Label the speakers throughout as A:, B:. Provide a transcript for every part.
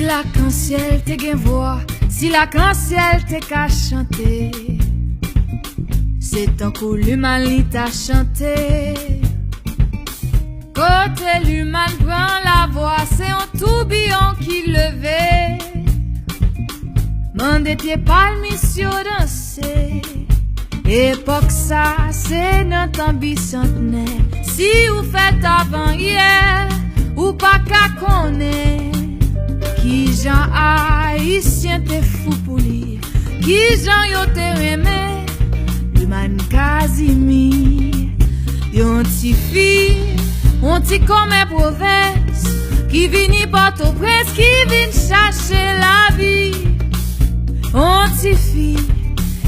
A: l'arc-en-ciel te gen voix, si l'arc-en-ciel te ka chanter, c'est tant que l'humanité a chanté. Côté l'humain prend la voix, c'est un tourbillon qui levait. Mande tes palmes sur danser. Époque ça, c'est notre ambition. Si vous faites avant hier, ou pas qu'à connaître. Qui Jean haïtien te fou pour lui, qui Jean yo te remè, l'humain Casimir, yon ti fille, on ti comme province, qui vini Port-au-Prince, qui vient chercher la vie. On ti fille,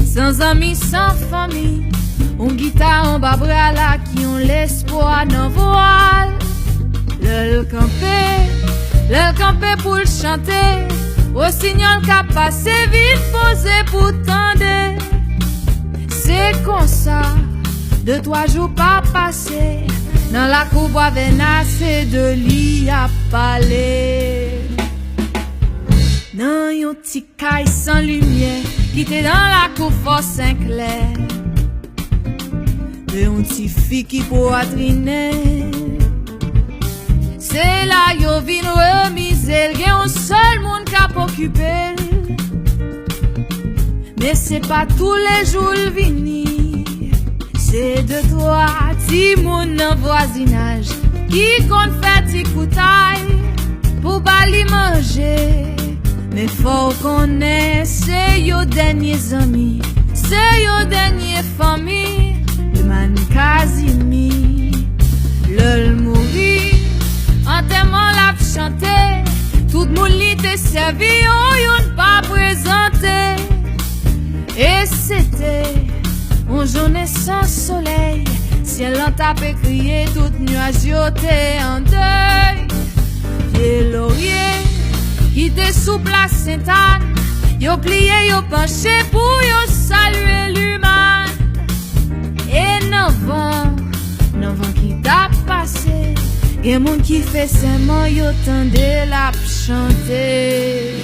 A: sans amis, sans famille, on guitare en bas bras là, qui ont l'espoir dans voile, le campé pour le chanter, au signal qu'a passé vite posé pour tendre. C'est comme ça, 2-3 jours pas passé, dans la cour bois venassé de lit à parler. Dans yon petit caille sans lumière, qui était dans la cour fort Saint-Clair, de yon petit fille qui poitriner. C'est là yo vin remise, il y a un seul monde qui a occupé. Mais c'est pas tous les jours le vini. C'est 2-3 petits moun dans voisinage qui compte faire ti koutaille pour bali manger. Mais faut connaître, c'est yo derniers amis, c'est yo dernier famille. Le man Casimir, le mourir. En témoin la chanter, tout le monde l'était servi, on yon pas présenté. Et c'était une journée sans soleil, ciel en tapé crié, tout nuage yoté en deuil. Et laurier, qui était sous place Sainte-Anne, yo plié, yo penché pour yo saluer l'humain. Et non vent qui t'a passé, y'a moun qui fait seulement yo tende la chanter.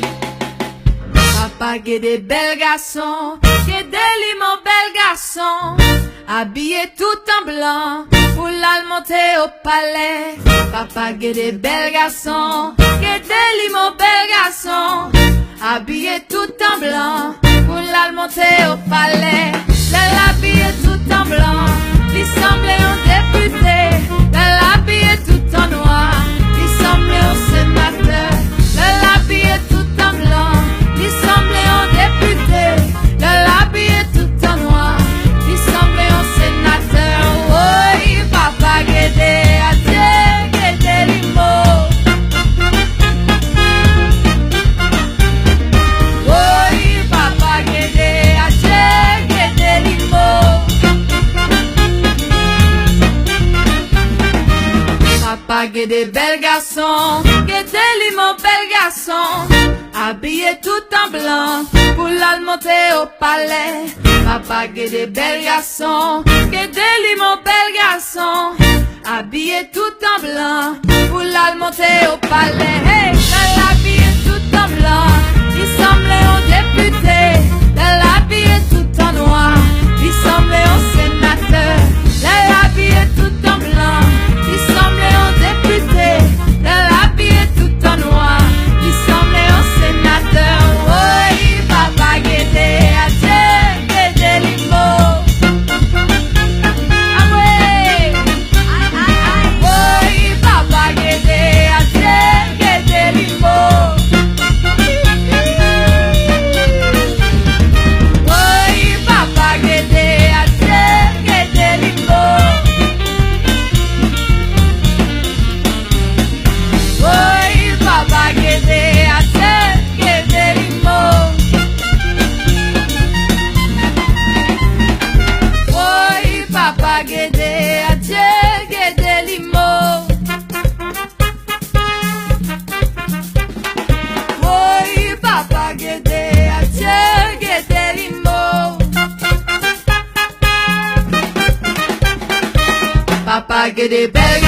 A: Papa get des belles garçons, get des limons belles garçons, habillé tout en blanc pour la monter au palais. Papa get des belles garçons, get des limons belles garçons, habillé tout en blanc pour la monter au palais. L'habillé tout en blanc, il semblait un député. L'habillé tout en noir, il semblait un sénateur. L'habillé tout en blanc, il semblait un député. L'habillé tout en noir, il semblait un sénateur. Oui, papa guédé, adieu, guédé limo. Oui, papa guédé, adieu, guédé limo. Papa get des belles garçons, get des limons belles garçons, habillé tout en blanc pour la monter au palais. Papa get des belles garçons, get des limons belles garçons, habillé tout en blanc pour la monter au palais. Hey, l'habillé tout en blanc, il semblait un député. L'habillé tout en noir, il semblait un sénateur. L'habillé tout en blanc, il semblait un député. L'habillé tout en noir, il semblait un sénateur. Oui, papa guédé, adieu, guédé limo. Ah ouais, oui, papa guédé, adieu, guédé limo. Oui, papa guédé, adieu, guédé limo. Oui, papa guédé, adieu, guédé limo. Oui, papa guédé, adieu, guédé limo. Oui, papa guédé, adieu, guédé limo. Papa guédé, belle